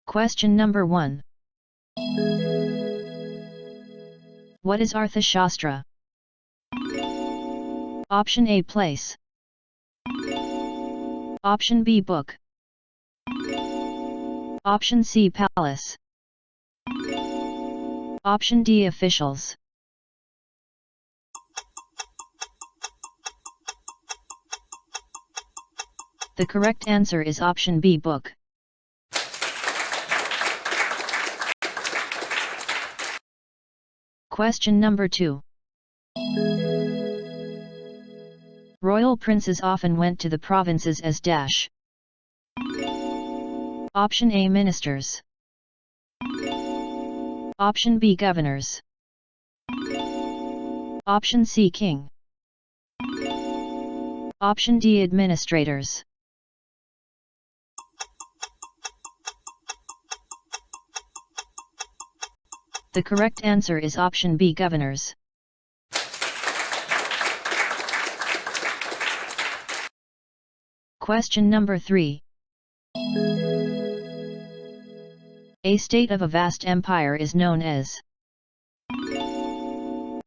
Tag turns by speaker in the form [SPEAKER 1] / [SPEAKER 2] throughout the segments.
[SPEAKER 1] Question number 1. What is Arthashastra? Option A, place. Option B, book. Option C, palace. Option D, officials. The correct answer is option B, book. Question number 2. Royal princes often went to the provinces as dash. Option A, ministers. Option B, governors. Option C, king. Option D, administrators. The correct answer is option B, governors. Question number 3. A state of a vast empire is known as.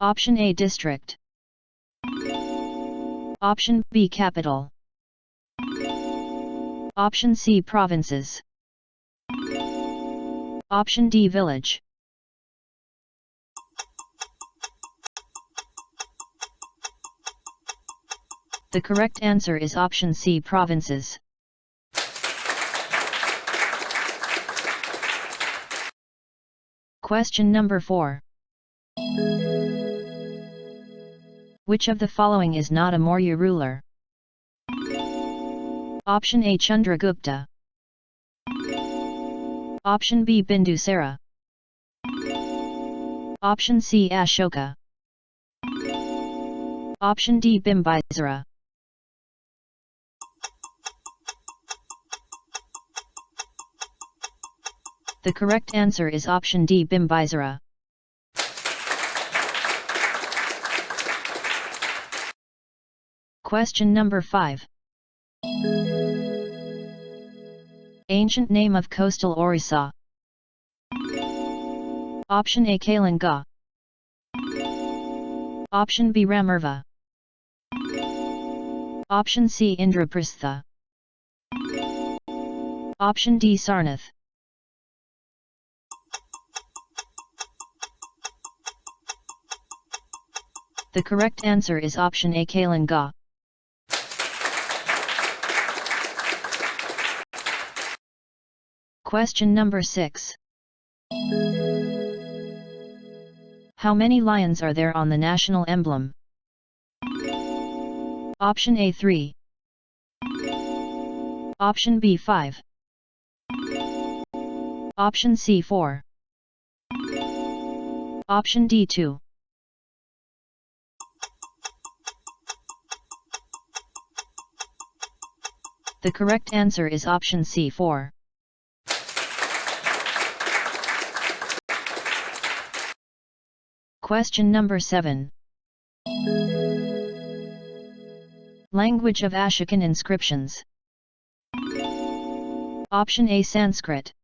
[SPEAKER 1] Option A, district. Option B, capital. Option C, provinces. Option D, village. The correct answer is option C, provinces. Question number 4. Which of the following is not a Maurya ruler? Option A, Chandragupta. Option B, Bindusara. Option C, Ashoka. Option D, Bimbisara. The correct answer is option D, Bimbisara. Question number 5. Ancient name of Coastal Orissa. Option A, Kalinga. Option B, Ramarva. Option C, Indraprastha. Option D, Sarnath. The correct answer is option A, Kalinga. Question number 6. How many lions are there on the national emblem? Option A, 3. Option B, 5. Option C, 4. Option D, 2. The correct answer is option C, 4. Question number 7. Language of Ashokan inscriptions. Option A, Sanskrit.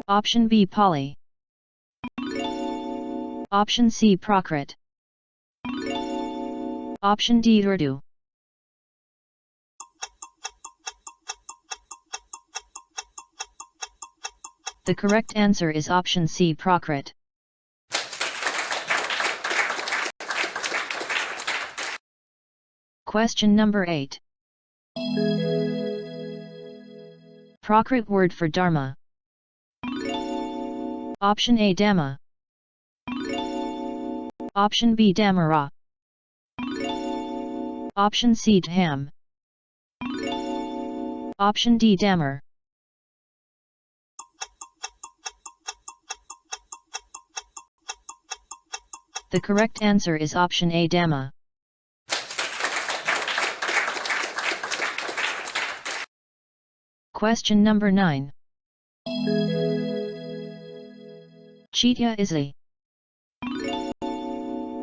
[SPEAKER 1] Option B, Pali. Option C, Prakrit. Option D, Urdu. The correct answer is option C, Prakrit. Question number 8. Prakrit word for Dharma. Option A, Dhamma. Option B, Dhammara. Option C, Dham. Option D, Dhammar. The correct answer is option A, Dhamma. Question number 9. Chaitya is a.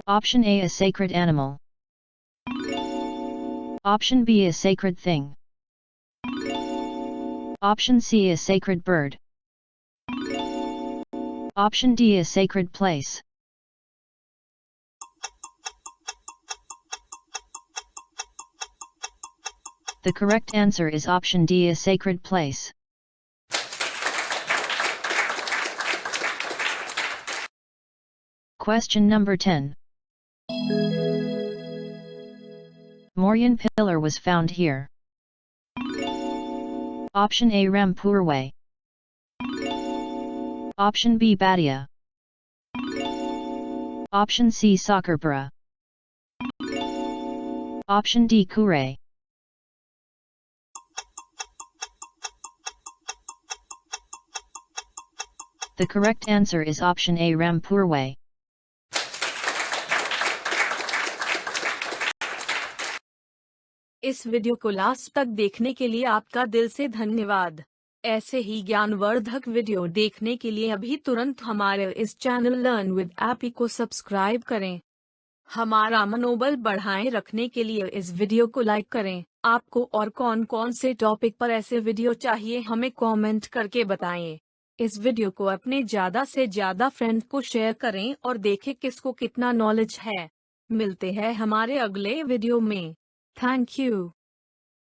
[SPEAKER 1] Option A, a sacred animal. Option B, a sacred thing. Option C, a sacred bird. Option D, a sacred place. The correct answer is option D, a sacred place. Question number 10. Mauryan Pillar was found here. Option A, Rampurway. Option B, Badia. Option C, Sakarpura. Option D, Kure. The correct answer is option A, Rampurway.
[SPEAKER 2] इस video को last तक देखने के लिए आपका दिल से धन्यवाद। ऐसे ही ज्ञानवर्धक वीडियो देखने के लिए अभी तुरंत हमारे इस चैनल लर्न विद ऐप को सब्सक्राइब करें। हमारा मनोबल बढ़ाए रखने के लिए इस वीडियो को लाइक करें। आपको और कौन कौन से टॉपिक पर ऐसे वीडियो चाहिए हमें कमेंट करके बताएं। इस वीडियो को अपने ज़्यादा से ज़्यादा फ्रेंड को शेयर करें और देखें किसको कितना नॉलेज है। मिलते हैं हमारे अगले वीडियो में। Thank you.